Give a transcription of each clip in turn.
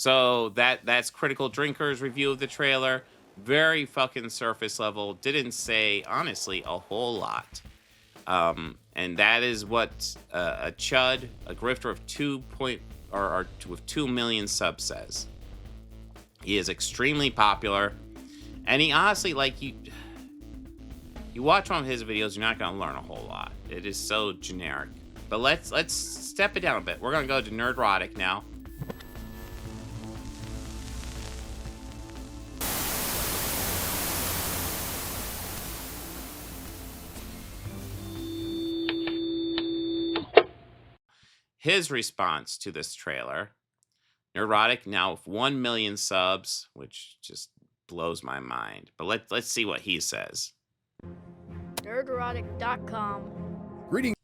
So that's Critical Drinker's review of the trailer. Very fucking surface level. Didn't say, honestly, a whole lot. And that is what a chud, a grifter of with 2 million subs says. He is extremely popular, and he honestly, like, you watch one of his videos, you're not going to learn a whole lot. It is so generic. But let's step it down a bit. We're going to go to Nerdrotic now. His response to this trailer. Nerdrotic now with 1 million subs, which just blows my mind. But let's see what he says. Nerdrotic.com. Greetings,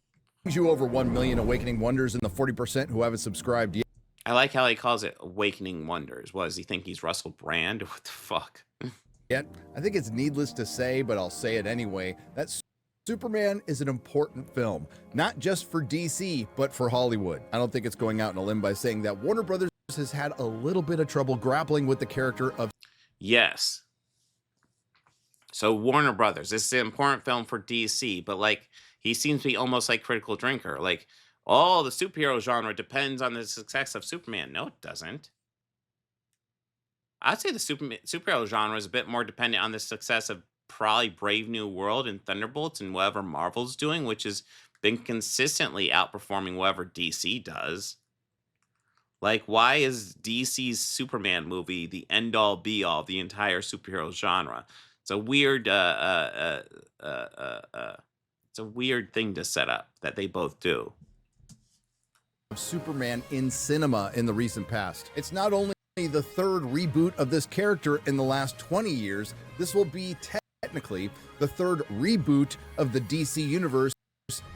you over 1 million awakening wonders and the 40% who haven't subscribed yet. I like how he calls it awakening wonders. What, does he think he's Russell Brand? What the fuck? Yet, I think it's needless to say, but I'll say it anyway, that Superman is an important film, not just for DC, but for Hollywood. I don't think it's going out on a limb by saying that Warner Brothers has had a little bit of trouble grappling with the character of... Yes. So Warner Brothers, this is an important film for DC, but like, he seems to be almost like Critical Drinker. Like, oh, the superhero genre depends on the success of Superman. No, it doesn't. I'd say the superhero genre is a bit more dependent on the success of probably Brave New World and Thunderbolts and whatever Marvel's doing, which has been consistently outperforming whatever DC does. Like, why is DC's Superman movie the end-all be-all of the entire superhero genre? It's a weird, it's a weird thing to set up that they both do. Superman in cinema in the recent past. It's not only the third reboot of this character in the last 20 years, this will be technically the third reboot of the DC universe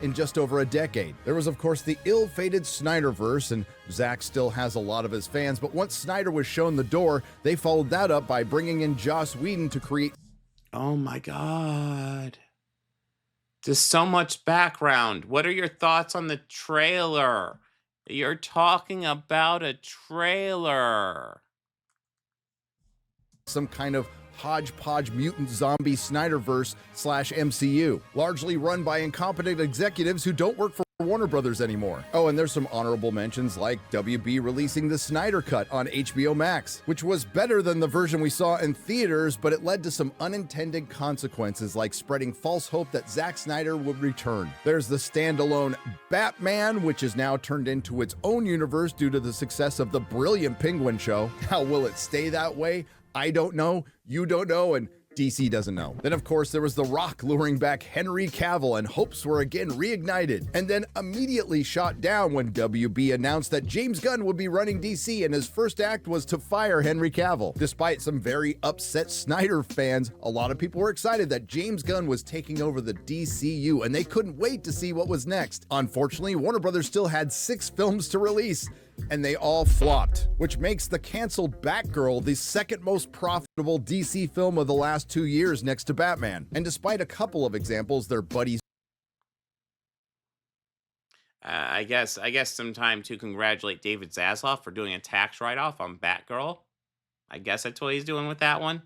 in just over a decade. There was, of course, the ill-fated Snyderverse, and Zack still has a lot of his fans, but once Snyder was shown the door, they followed that up by bringing in Joss Whedon to create... Oh my God. There's so much background. What are your thoughts on the trailer? You're talking about a trailer. Some kind of hodgepodge mutant zombie Snyderverse / MCU, largely run by incompetent executives who don't work for Warner Brothers anymore. Oh, and there's some honorable mentions like WB releasing the Snyder Cut on HBO Max, which was better than the version we saw in theaters, but it led to some unintended consequences like spreading false hope that Zack Snyder would return. There's the standalone Batman, which is now turned into its own universe due to the success of the brilliant Penguin show. How will it stay that way? I don't know, you don't know, and DC doesn't know. Then, of course, there was The Rock luring back Henry Cavill, and hopes were again reignited, and then immediately shot down when WB announced that James Gunn would be running DC, and his first act was to fire Henry Cavill. Despite some very upset Snyder fans, a lot of people were excited that James Gunn was taking over the DCU, and they couldn't wait to see what was next. Unfortunately, Warner Brothers still had 6 films to release, and they all flopped, which makes the canceled Batgirl the second most profitable DC film of the last 2 years next to Batman. And despite a couple of examples, their buddies. I guess some time to congratulate David Zaslav for doing a tax write-off on Batgirl. I guess that's what he's doing with that one.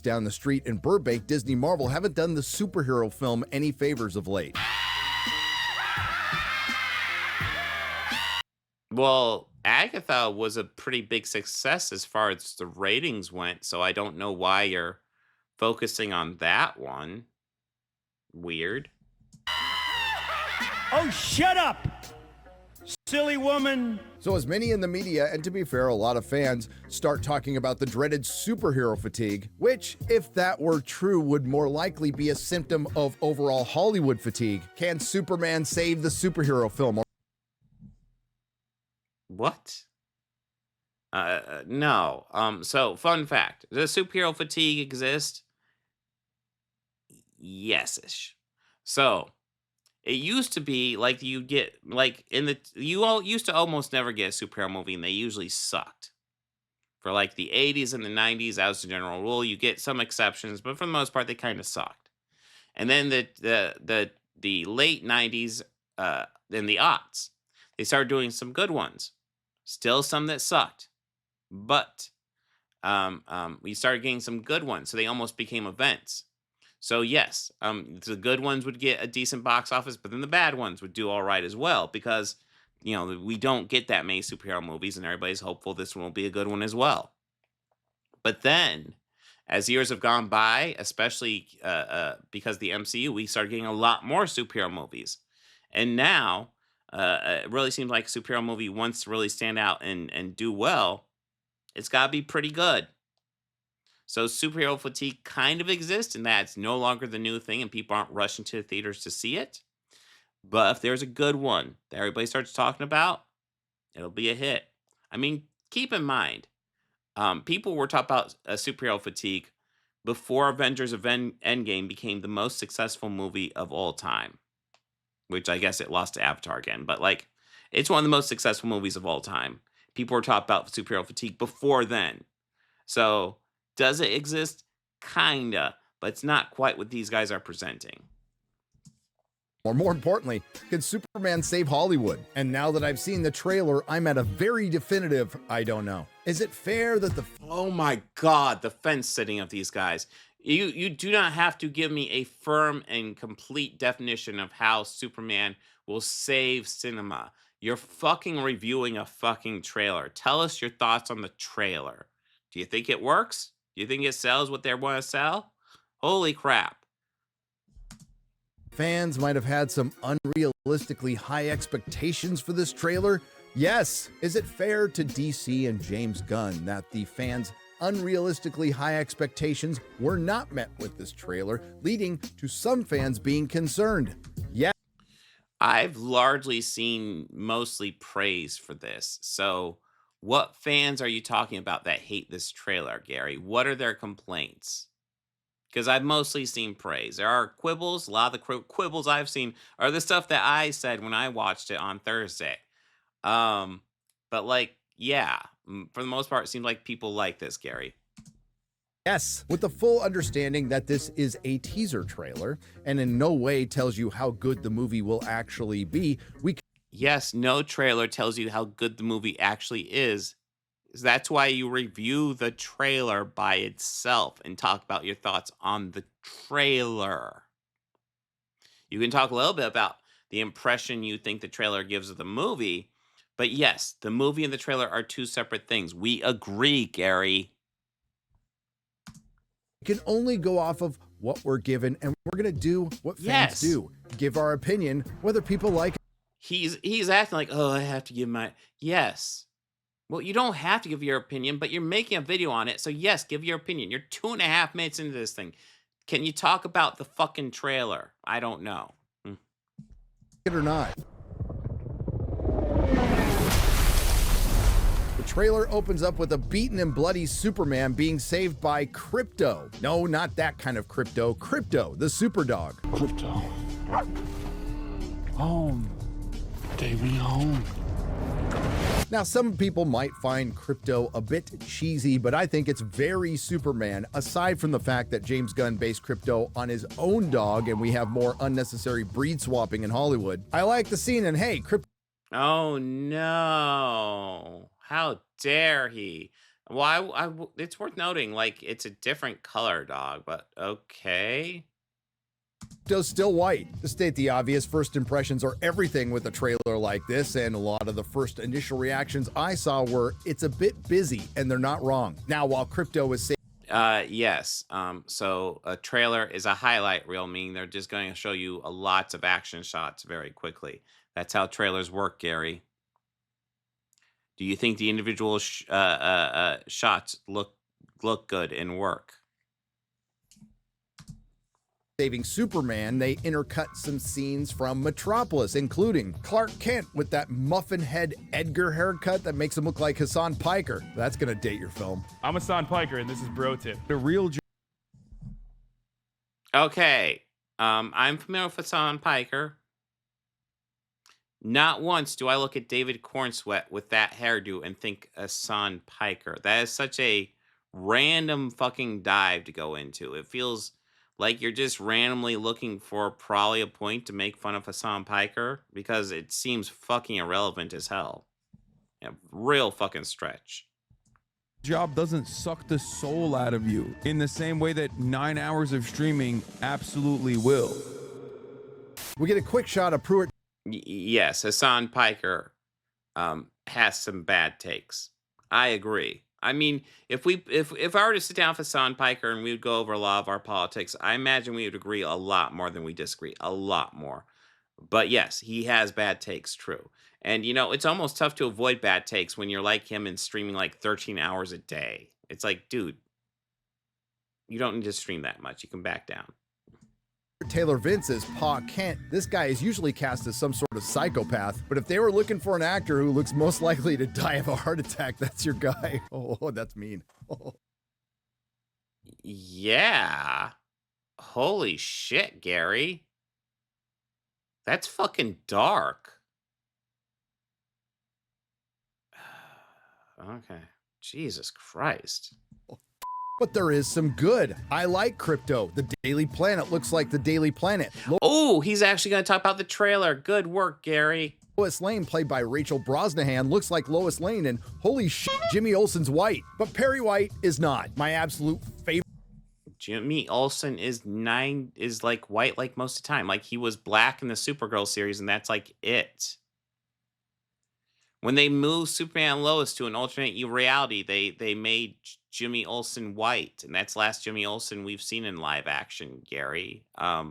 Down the street in Burbank, Disney Marvel haven't done the superhero film any favors of late. Well, Agatha was a pretty big success as far as the ratings went, so I don't know why you're focusing on that one. Weird. Oh, shut up, silly woman. So as many in the media, and to be fair, a lot of fans, start talking about the dreaded superhero fatigue, which, if that were true, would more likely be a symptom of overall Hollywood fatigue. Can Superman save the superhero film? What? No. So, fun fact. Does superhero fatigue exist? Yes-ish. So, it used to be like you get, like, you all used to almost never get a superhero movie, and they usually sucked. For, like, the 80s and the 90s, that was the general rule. You get some exceptions, but for the most part, they kind of sucked. And then the late 90s, then the aughts, they started doing some good ones. Still some that sucked, but we started getting some good ones, so they almost became events. So yes, the good ones would get a decent box office, but then the bad ones would do all right as well because we don't get that many superhero movies, and everybody's hopeful this one will be a good one as well. But then, as years have gone by, especially because the MCU, we started getting a lot more superhero movies, and now it really seems like a superhero movie wants to really stand out and do well. It's got to be pretty good. So superhero fatigue kind of exists in that it's no longer the new thing and people aren't rushing to the theaters to see it. But if there's a good one that everybody starts talking about, it'll be a hit. I mean, keep in mind, people were talking about superhero fatigue before Avengers Endgame became the most successful movie of all time, which I guess it lost to Avatar again. But like, it's one of the most successful movies of all time. People were talking about superhero fatigue before then. So does it exist? Kinda, but it's not quite what these guys are presenting. Or more importantly, can Superman save Hollywood? And now that I've seen the trailer, I'm at a very definitive I don't know. Is it fair that the... Oh my God, the fence sitting of these guys. You do not have to give me a firm and complete definition of how Superman will save cinema. You're fucking reviewing a fucking trailer. Tell us your thoughts on the trailer. Do you think it works? Do you think it sells what they want to sell? Holy crap. Fans might have had some unrealistically high expectations for this trailer. Yes. Is it fair to DC and James Gunn that the fans' unrealistically high expectations were not met with this trailer, leading to some fans being concerned? Yes. I've largely seen mostly praise for this. So what fans are you talking about that hate this trailer, Gary? What are their complaints? Because I've mostly seen praise. There are quibbles. A lot of the quibbles I've seen are the stuff that I said when I watched it on Thursday. But like, yeah, for the most part, it seems like people like this, Gary. Yes, with the full understanding that this is a teaser trailer and in no way tells you how good the movie will actually be, Yes, no trailer tells you how good the movie actually is. That's why you review the trailer by itself and talk about your thoughts on the trailer. You can talk a little bit about the impression you think the trailer gives of the movie, but yes, the movie and the trailer are two separate things. We agree, Gary. can only go off of what we're given, and we're going to do what fans do. Give our opinion, whether people like it. He's acting like, oh, I have to give my... Yes. Well, you don't have to give your opinion, but you're making a video on it, so yes, give your opinion. You're 2.5 minutes into this thing. Can you talk about the fucking trailer? I don't know. It or not. The trailer opens up with a beaten and bloody Superman being saved by Crypto. No, not that kind of Crypto. Crypto, the super dog. Crypto. Home. Take me home. Now, some people might find Crypto a bit cheesy, but I think it's very Superman, aside from the fact that James Gunn based Crypto on his own dog and we have more unnecessary breed swapping in Hollywood. I like the scene, and hey, Crypto... Oh, no. How dare he? Well, it's worth noting, like, it's a different color dog, but okay. Crypto's still white. To state the obvious, first impressions are everything with a trailer like this, and a lot of the first initial reactions I saw were, it's a bit busy, and they're not wrong. Now, while Crypto is yes. So a trailer is a highlight reel, meaning they're just going to show you lots of action shots very quickly. That's how trailers work, Gary. Do you think the individual shots look good and work? saving Superman, they intercut some scenes from Metropolis, including Clark Kent with that muffin head Edgar haircut that makes him look like Hassan Piker. That's gonna date your film. I'm Hassan Piker, and this is Bro Tip. The real... Okay. I'm familiar with Hassan Piker. Not once do I look at David Cornsweet with that hairdo and think Hassan Piker. That is such a random fucking dive to go into. It feels like you're just randomly looking for probably a point to make fun of Hassan Piker because it seems fucking irrelevant as hell. Yeah, real fucking stretch. job doesn't suck the soul out of you in the same way that 9 hours of streaming absolutely will. We get a quick shot of Pruitt. Yes, Hassan Piker has some bad takes. I agree. I mean, if I were to sit down with Hassan Piker and we would go over a lot of our politics, I imagine we would agree a lot more than we disagree. A lot more. But yes, he has bad takes, true. And it's almost tough to avoid bad takes when you're like him and streaming like 13 hours a day. It's like, dude, you don't need to stream that much. You can back down. Taylor Vince as Pa Kent. This guy is usually cast as some sort of psychopath, but if they were looking for an actor who looks most likely to die of a heart attack, that's your guy. Oh, that's mean. Oh. Yeah. Holy shit, Gary. That's fucking dark. Okay. Jesus Christ. But there is some good. I like Crypto. The Daily Planet looks like the Daily Planet. Oh, he's actually going to talk about the trailer. Good work, Gary. Lois Lane, played by Rachel Brosnahan, looks like Lois Lane, and holy shit, Jimmy Olsen's white. But Perry White is not. My absolute favorite. Jimmy Olsen is like white like most of the time. Like he was black in the Supergirl series, and that's like it. When they moved Superman and Lois to an alternate reality, they made Jimmy Olsen white, and that's the last Jimmy Olsen we've seen in live action, Gary. I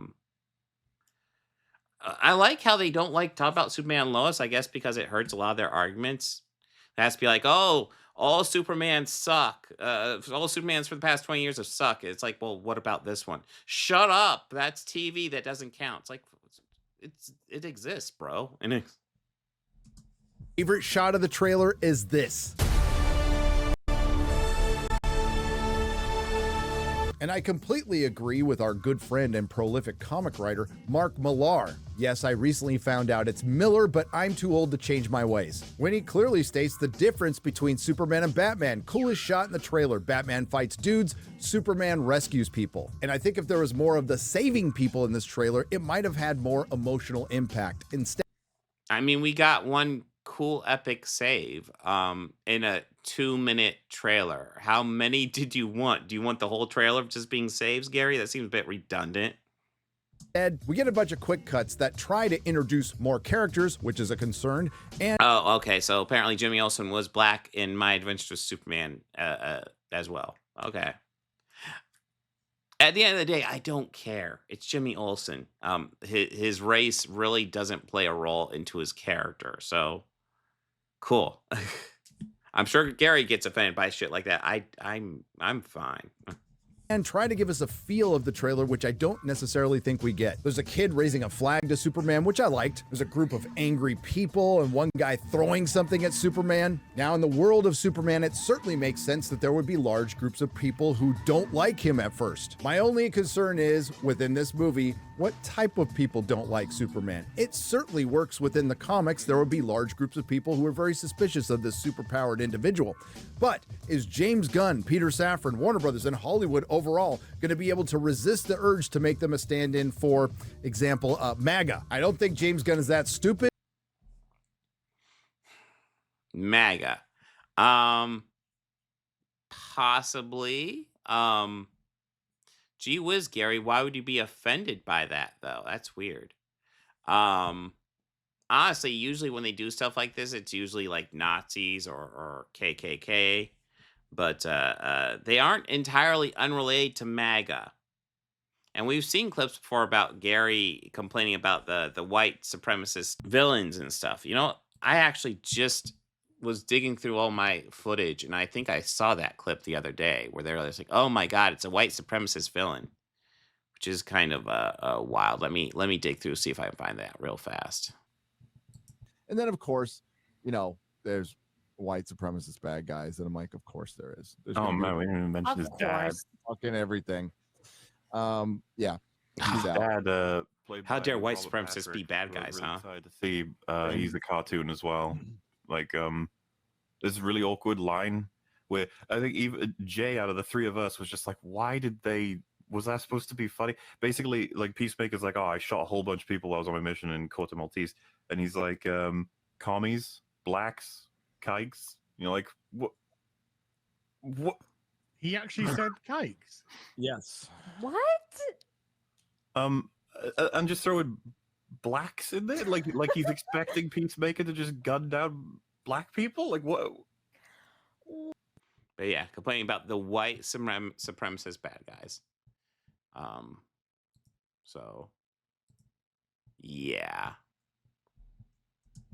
like how they don't like talk about Superman and Lois, I guess because it hurts a lot of their arguments. It has to be like, oh, all Supermans suck. All Supermans for the past 20 years have sucked. It's like, well, what about this one? Shut up. That's TV. That doesn't count. It's like, it exists, bro. And Favorite shot of the trailer is this. And I completely agree with our good friend and prolific comic writer, Mark Millar. Yes, I recently found out it's Miller, but I'm too old to change my ways. When he clearly states the difference between Superman and Batman. Coolest shot in the trailer. Batman fights dudes, Superman rescues people. And I think if there was more of the saving people in this trailer, it might have had more emotional impact. Instead, I mean, we got one cool epic save in a 2-minute trailer. How many did you want? Do you want the whole trailer of just being saves, Gary? That seems a bit redundant. we get a bunch of quick cuts that try to introduce more characters, which is a concern. And oh, okay. So apparently Jimmy Olsen was black in My Adventures with Superman as well. Okay. At the end of the day, I don't care. It's Jimmy Olsen. His race really doesn't play a role into his character. So cool. I'm sure Gary gets offended by shit like that. I'm fine. and try to give us a feel of the trailer, which I don't necessarily think we get. There's a kid raising a flag to Superman, which I liked. There's a group of angry people and one guy throwing something at Superman. Now, in the world of Superman, it certainly makes sense that there would be large groups of people who don't like him at first. My only concern is, within this movie, what type of people don't like Superman? It certainly works within the comics. There would be large groups of people who are very suspicious of this superpowered individual. But is James Gunn, Peter Safran, Warner Brothers, and Hollywood overall going to be able to resist the urge to make them a stand-in for example, MAGA? I don't think James Gunn is that stupid. MAGA. Possibly. Gee whiz, Gary, why would you be offended by that, though? That's weird. Honestly, usually when they do stuff like this, it's usually like Nazis or KKK, but they aren't entirely unrelated to MAGA. And we've seen clips before about Gary complaining about the white supremacist villains and stuff. You know, I actually just was digging through all my footage, and I think I saw that clip the other day where they're just like, "Oh my God, it's a white supremacist villain," which is kind of wild. Let me dig through, see if I can find that real fast. And then, of course, you know, there's white supremacist bad guys, and I'm like, of course there is. There's Oh man, we didn't even mention his dad. Fucking everything. Yeah. His dad. Played How by dare white Robert supremacists Patrick, be bad who I was guys, really huh? excited to see. He's a cartoon as well. Like, this really awkward line where I think even Jay out of the three of us was just like, why did they? Was that supposed to be funny? Basically, like Peacemaker's like, oh, I shot a whole bunch of people while I was on my mission in Corte Maltese, and he's like, commies, blacks, kikes, you know, like what? What? He actually said cakes. Yes. What? I'm just throwing blacks in there, like he's expecting Peacemaker to just gun down black people. Like what? But yeah, complaining about the white supremacist bad guys. So yeah.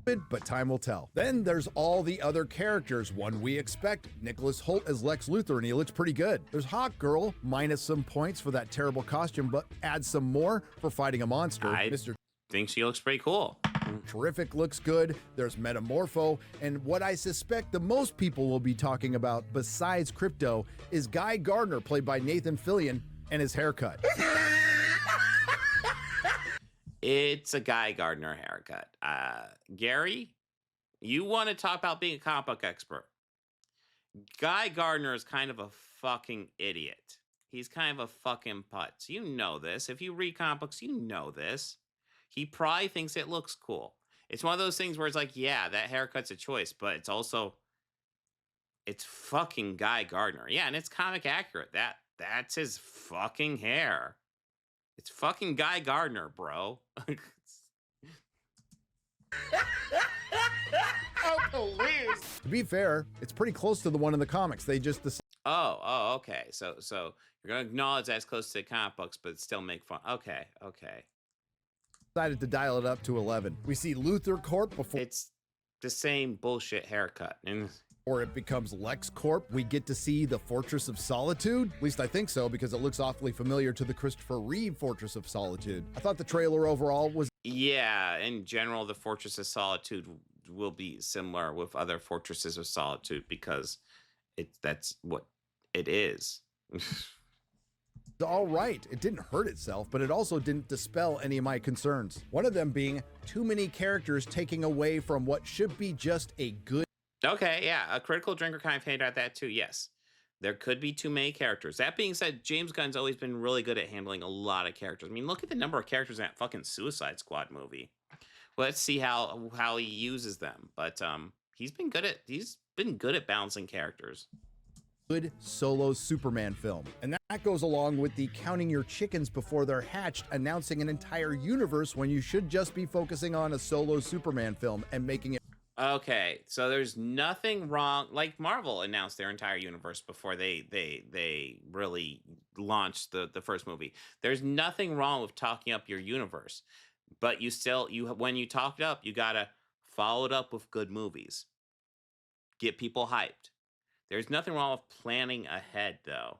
But time will tell. Then there's all the other characters. One we expect, Nicholas Hoult as Lex Luthor, and he looks pretty good. There's Hawk Girl, minus some points for that terrible costume, but add some more for fighting a monster. Mr. Think she looks pretty cool. Terrific looks good. There's Metamorpho, and what I suspect the most people will be talking about besides Crypto is Guy Gardner, played by Nathan Fillion, and his haircut. It's a Guy Gardner haircut. Gary, you want to talk about being a comic book expert. Guy Gardner is kind of a fucking idiot. He's kind of a fucking putz. You know this. If you read comic books, you know this. He probably thinks it looks cool. It's one of those things where it's like, yeah, that haircut's a choice, but it's also, it's fucking Guy Gardner. Yeah, and it's comic accurate. That's his fucking hair. It's fucking Guy Gardner, bro. To be fair, it's pretty close to the one in the comics. They just Oh, okay. So you're gonna acknowledge that's close to the comic books, but still make fun. Okay. decided to dial it up to 11. We see Luthor Corp before It's the same bullshit haircut. And or it becomes Lex Corp. We get to see the Fortress of Solitude. At least I think so, because it looks awfully familiar to the Christopher Reeve Fortress of Solitude. I thought the trailer overall was yeah, in general, the Fortress of Solitude will be similar with other Fortresses of Solitude because that's what it is. all right. It didn't hurt itself, but it also didn't dispel any of my concerns. One of them being too many characters taking away from what should be just a good. Okay, yeah, a Critical Drinker kind of hinted at that too. Yes, there could be too many characters. That being said, James Gunn's always been really good at handling a lot of characters. I mean, look at the number of characters in that fucking Suicide Squad movie. Let's see how he uses them. But he's been good at balancing characters. Good solo Superman film. And that goes along with the counting your chickens before they're hatched, announcing an entire universe when you should just be focusing on a solo Superman film and making it. Okay, so there's nothing wrong. Like Marvel announced their entire universe before they really launched the first movie. There's nothing wrong with talking up your universe, but when you talk it up, you gotta follow it up with good movies. Get people hyped. There's nothing wrong with planning ahead, though.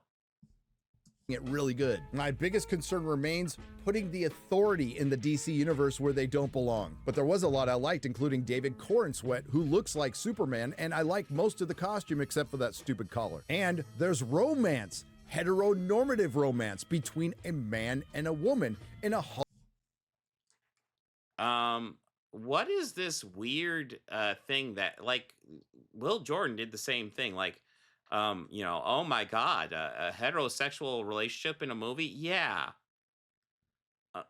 It really good. My biggest concern remains putting the Authority in the DC universe where they don't belong. But there was a lot I liked, including David Corenswet, who looks like Superman, and I like most of the costume except for that stupid collar. And there's romance, heteronormative romance between a man and a woman in a what is this weird thing that, like, Will Jordan did the same thing, like, oh my God, a heterosexual relationship in a movie? Yeah.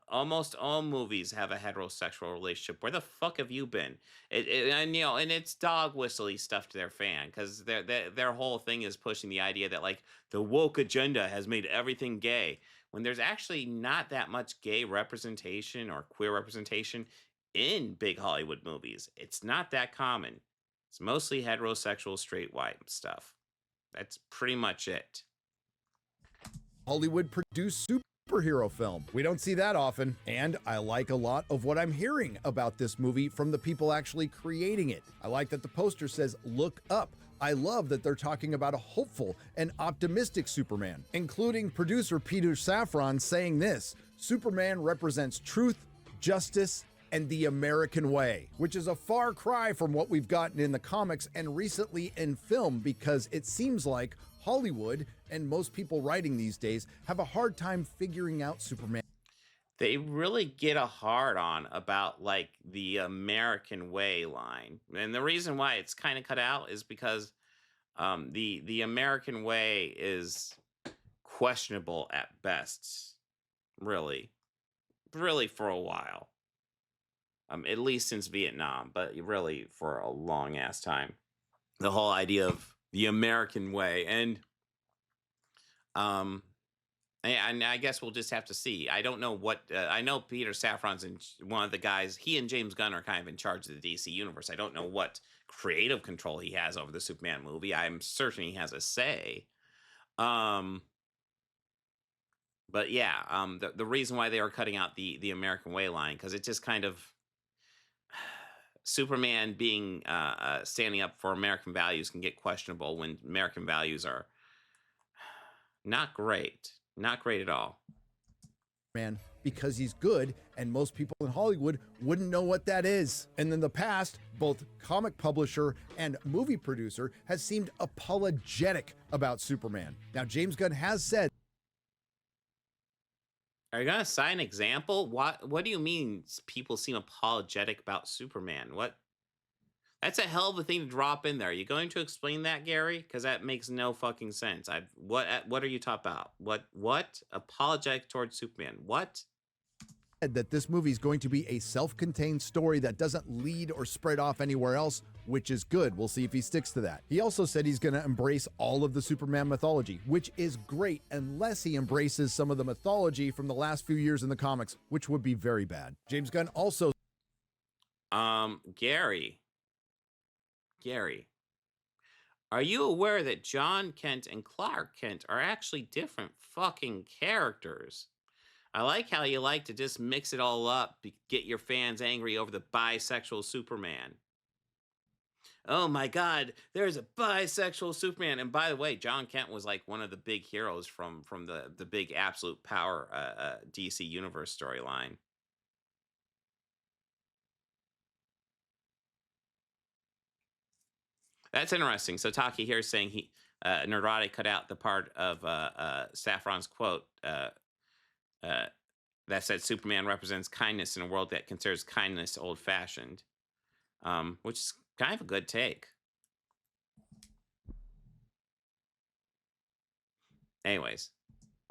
Almost all movies have a heterosexual relationship. Where the fuck have you been? And it's dog whistly stuff to their fan, because their whole thing is pushing the idea that, like, the woke agenda has made everything gay, when there's actually not that much gay representation or queer representation in big Hollywood movies. It's not that common. It's mostly heterosexual, straight, white stuff. That's pretty much it. Hollywood produced superhero film. We don't see that often, and I like a lot of what I'm hearing about this movie from the people actually creating it. I like that the poster says, "Look up." I love that they're talking about a hopeful and optimistic Superman, including producer Peter Safran saying this: Superman represents truth, justice, and the American way, which is a far cry from what we've gotten in the comics and recently in film, because it seems like Hollywood and most people writing these days have a hard time figuring out Superman. They really get a hard on about, like, the American way line. And the reason why it's kind of cut out is because the American way is questionable at best, really for a while. At least since Vietnam, but really for a long ass time. The whole idea of the American way. And I guess we'll just have to see. I don't know what I know. Peter Safran's one of the guys. He and James Gunn are kind of in charge of the DC universe. I don't know what creative control he has over the Superman movie. I'm certain he has a say. But yeah, the reason why they were cutting out the American Way line, because it just kind of Superman being standing up for American values can get questionable when American values are not great. Not great at all. Man, because he's good, and most people in Hollywood wouldn't know what that is. And in the past, both comic publisher and movie producer has seemed apologetic about Superman. Now, James Gunn has said, Are you gonna cite an example? What do you mean people seem apologetic about Superman? What? That's a hell of a thing to drop in there. Are you going to explain that, Gary? Because that makes no fucking sense. What are you talking about? What? Apologetic towards Superman. What? that this movie is going to be a self-contained story that doesn't lead or spread off anywhere else, which is good. We'll see if he sticks to that. He also said he's going to embrace all of the Superman mythology, which is great, unless he embraces some of the mythology from the last few years in the comics, which would be very bad. James Gunn also Gary, are you aware that John Kent and Clark Kent are actually different fucking characters? I like how you like to just mix it all up, get your fans angry over the bisexual Superman. Oh my God, there's a bisexual Superman. And by the way, John Kent was like one of the big heroes from the big Absolute Power DC Universe storyline. That's interesting. So Taki here is saying Nerdrotic cut out the part of Safran's quote that said Superman represents kindness in a world that considers kindness old-fashioned, which is kind of a good take. Anyways.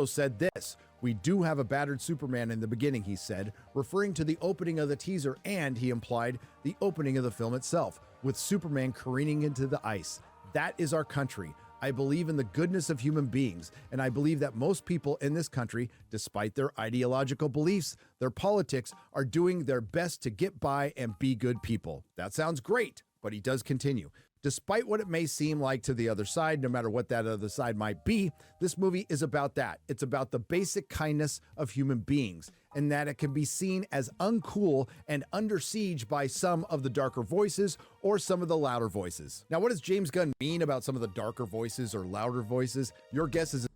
said this: "We do have a battered Superman in the beginning," he said, referring to the opening of the teaser, and he implied the opening of the film itself, with Superman careening into the ice. That is our country. I believe in the goodness of human beings, and I believe that most people in this country, despite their ideological beliefs, their politics, are doing their best to get by and be good people. That sounds great, but he does continue. Despite what it may seem like to the other side, no matter what that other side might be, this movie is about that. It's about the basic kindness of human beings, and that it can be seen as uncool and under siege by some of the darker voices or some of the louder voices. Now, what does James Gunn mean about some of the darker voices or louder voices? Your guess is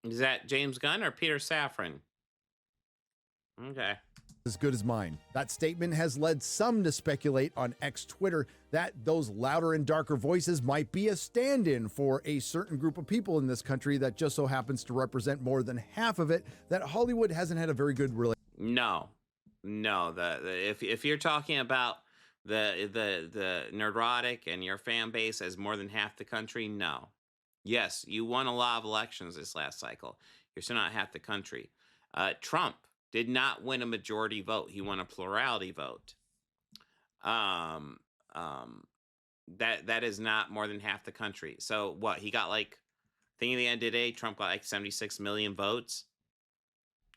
that James Gunn or Peter Safran? Okay. As good as mine. That statement has led some to speculate on X Twitter that those louder and darker voices might be a stand-in for a certain group of people in this country that just so happens to represent more than half of it that Hollywood hasn't had a very good relationship. No. If you're talking about the Nerdrotic and your fan base as more than half the country, no. Yes, you won a lot of elections this last cycle. You're still not half the country. Trump did not win a majority vote. He won a plurality vote. That is not more than half the country. So what? He got like, I think at the end of the day, Trump got like 76 million votes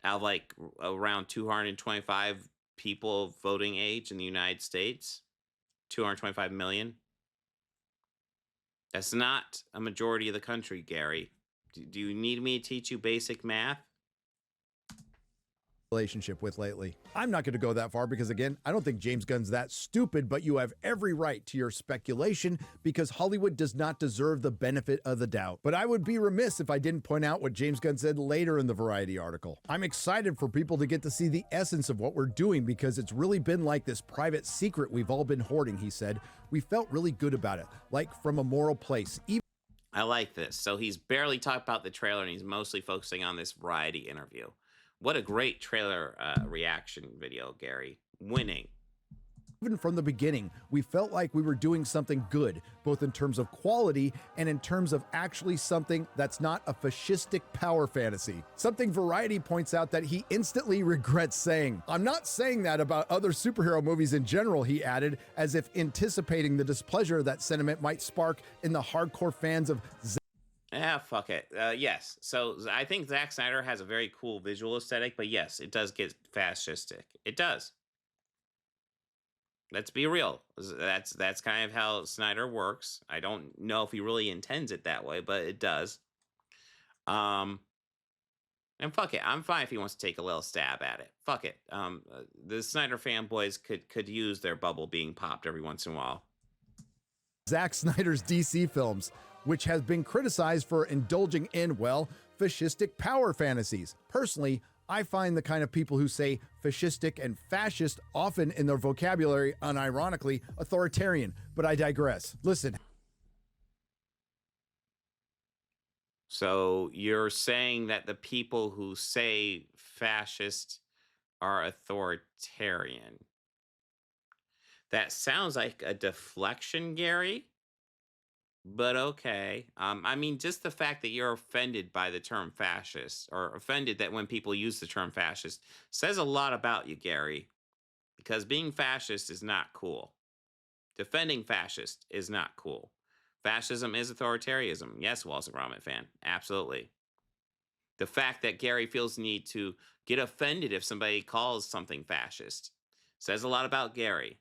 out of like around 225 people of voting age in the United States. 225 million. That's not a majority of the country, Gary. Do you need me to teach you basic math? Relationship with lately. I'm not going to go that far because, again, I don't think James Gunn's that stupid, but you have every right to your speculation because Hollywood does not deserve the benefit of the doubt. But I would be remiss if I didn't point out what James Gunn said later in the Variety article. I'm excited for people to get to see the essence of what we're doing because it's really been like this private secret we've all been hoarding, he said. We felt really good about it, like from a moral place. I like this. So he's barely talked about the trailer and he's mostly focusing on this Variety interview. What a great trailer reaction video, Gary. Winning. Even from the beginning, we felt like we were doing something good, both in terms of quality and in terms of actually something that's not a fascistic power fantasy. Something Variety points out that he instantly regrets saying. I'm not saying that about other superhero movies in general, he added, as if anticipating the displeasure that sentiment might spark in the hardcore fans of Fuck it. Yes. So I think Zack Snyder has a very cool visual aesthetic, but yes, it does get fascistic. It does. Let's be real. That's kind of how Snyder works. I don't know if he really intends it that way, but it does. And fuck it. I'm fine if he wants to take a little stab at it. Fuck it. The Snyder fanboys could use their bubble being popped every once in a while. Zack Snyder's DC films, which has been criticized for indulging in, well, fascistic power fantasies. Personally, I find the kind of people who say fascistic and fascist often in their vocabulary unironically authoritarian, but I digress. Listen. So you're saying that the people who say fascist are authoritarian. That sounds like a deflection, Gary. But okay. I mean, just the fact that you're offended by the term fascist, or offended that when people use the term fascist, says a lot about you, Gary. Because being fascist is not cool. Defending fascist is not cool. Fascism is authoritarianism. Yes, Walter Gromit fan. Absolutely. The fact that Gary feels the need to get offended if somebody calls something fascist says a lot about Gary.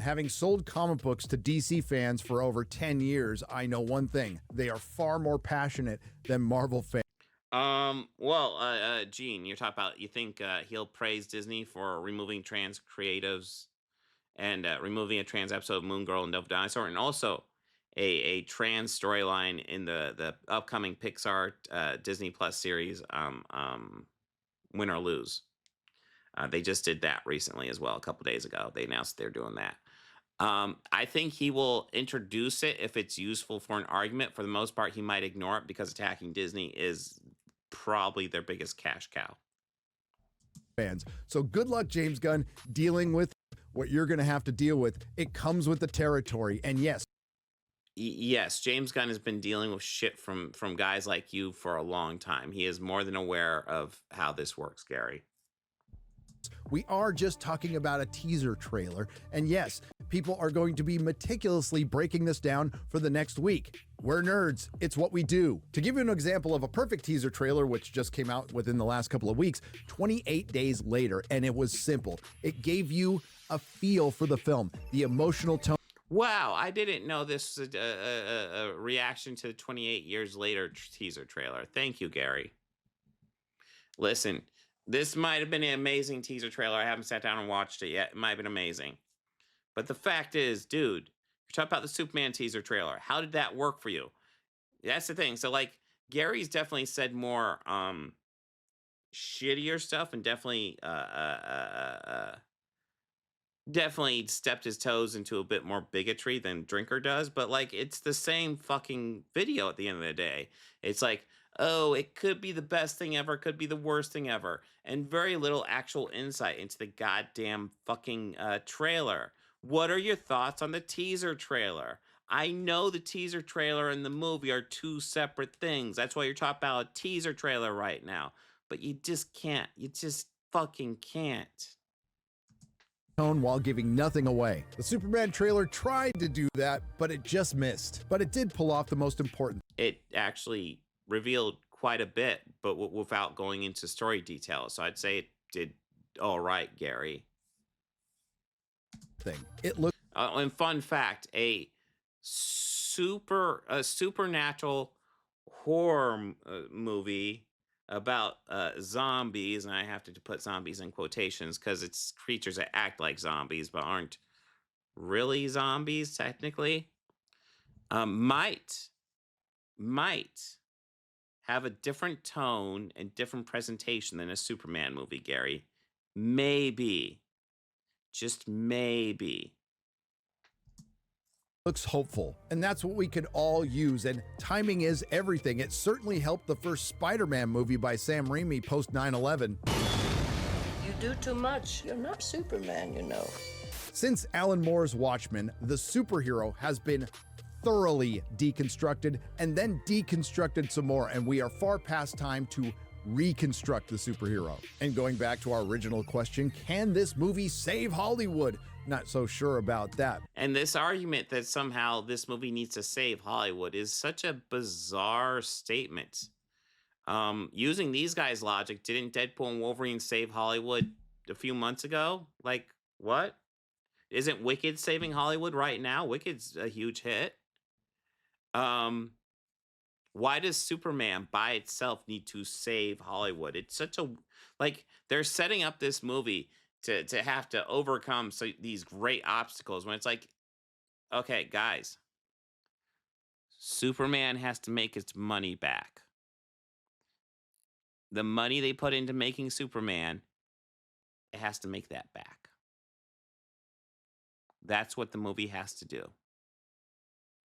Having sold comic books to DC fans for over 10 years, I know one thing. They are far more passionate than Marvel fans. Gene, you're talking about, you think he'll praise Disney for removing trans creatives and removing a trans episode of Moon Girl and Dove Dinosaur, and also a trans storyline in the upcoming Pixar Disney Plus series, Win or Lose. They just did that recently as well. A couple days ago, they announced they're doing that. I think he will introduce it if it's useful for an argument. For the most part, he might ignore it because attacking Disney is probably their biggest cash cow. Fans. So good luck, James Gunn, dealing with what you're going to have to deal with. It comes with the territory. And yes. Yes, James Gunn has been dealing with shit from guys like you for a long time. He is more than aware of how this works, Gary. We are just talking about a teaser trailer, and yes, people are going to be meticulously breaking this down for the next week. We're nerds, it's what we do. To give you an example of a perfect teaser trailer, which just came out within the last couple of weeks, 28 days later, and it was simple. It gave you a feel for the film, the emotional tone. Wow, I didn't know this was a reaction to the 28 years later teaser trailer. Thank you, Gary. Listen, this might have been an amazing teaser trailer. I haven't sat down and watched it yet. It might have been amazing. But the fact is, dude, you're talking about the Superman teaser trailer. How did that work for you? That's the thing. So, like, Gary's definitely said more shittier stuff and definitely definitely stepped his toes into a bit more bigotry than Drinker does. But, like, it's the same fucking video at the end of the day. It's like, oh, it could be the best thing ever, could be the worst thing ever, and very little actual insight into the goddamn fucking trailer. What are your thoughts on the teaser trailer? I know the teaser trailer and the movie are two separate things. That's why you're talking about a teaser trailer right now. But you just can't. You just fucking can't. Tone while giving nothing away. The Superman trailer tried to do that, but it just missed. But it did pull off the most important. It actually revealed quite a bit, but without going into story details. So I'd say it did all right, Gary. Thing. It looked. And fun fact: a supernatural horror movie about zombies, and I have to put zombies in quotations because it's creatures that act like zombies but aren't really zombies technically. Might have a different tone and different presentation than a Superman movie, Gary. Maybe. Just maybe. Looks hopeful, and that's what we could all use, and timing is everything. It certainly helped the first Spider-Man movie by Sam Raimi post 9/11. You do too much. You're not Superman, you know. Since Alan Moore's Watchmen, the superhero has been thoroughly deconstructed and then deconstructed some more, and we are far past time to reconstruct the superhero. And going back to our original question, can this movie save Hollywood? Not so sure about that. And this argument that somehow this movie needs to save Hollywood is such a bizarre statement. Using these guys' logic, didn't Deadpool and Wolverine save Hollywood a few months ago? Like, what? Isn't Wicked saving Hollywood right now? Wicked's a huge hit. Why does Superman by itself need to save Hollywood? It's such a, like, they're setting up this movie to have to overcome these great obstacles when it's like, okay, guys, Superman has to make its money back. The money they put into making Superman, it has to make that back. That's what the movie has to do.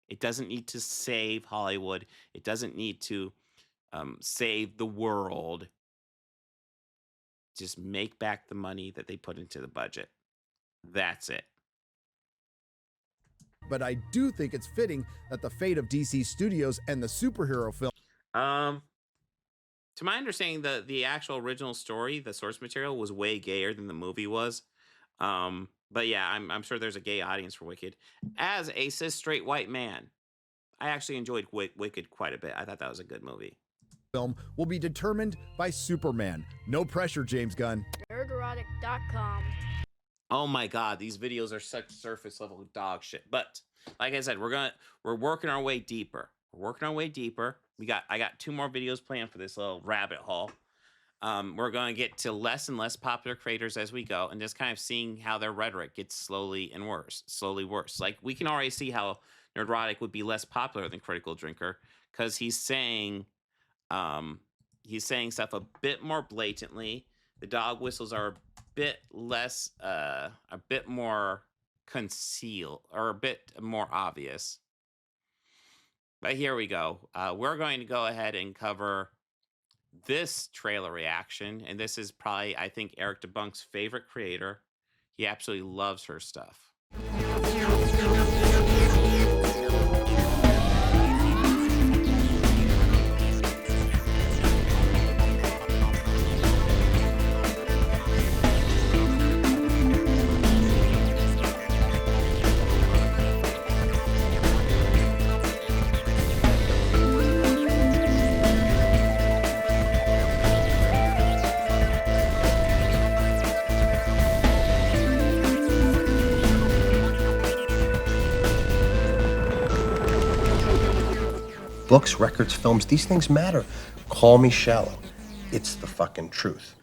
It doesn't need to save Hollywood. It doesn't need to save the world. Just make back the money that they put into the budget. That's it. But I do think it's fitting that the fate of DC Studios and the superhero film. To my understanding, the actual original story, the source material, was way gayer than the movie was. But yeah, I'm sure there's a gay audience for Wicked. As a cis straight white man, I actually enjoyed Wicked quite a bit. I thought that was a good movie. Film will be determined by Superman. No pressure, James Gunn. Nerdrotic.com. Oh my god, these videos are such surface level dog shit. But like I said, we're working our way deeper. We're working our way deeper. I got 2 more videos planned for this little rabbit hole. We're going to get to less and less popular creators as we go, and just kind of seeing how their rhetoric gets slowly worse. Like, we can already see how Nerdrotic would be less popular than Critical Drinker, because he's saying stuff a bit more blatantly. The dog whistles are a bit less, a bit more concealed, or a bit more obvious. But here we go. We're going to go ahead and cover this trailer reaction, and this is probably, I think, AirrickDebunks' favorite creator. He absolutely loves her stuff. Books, records, films, these things matter. Call me shallow. It's the fucking truth.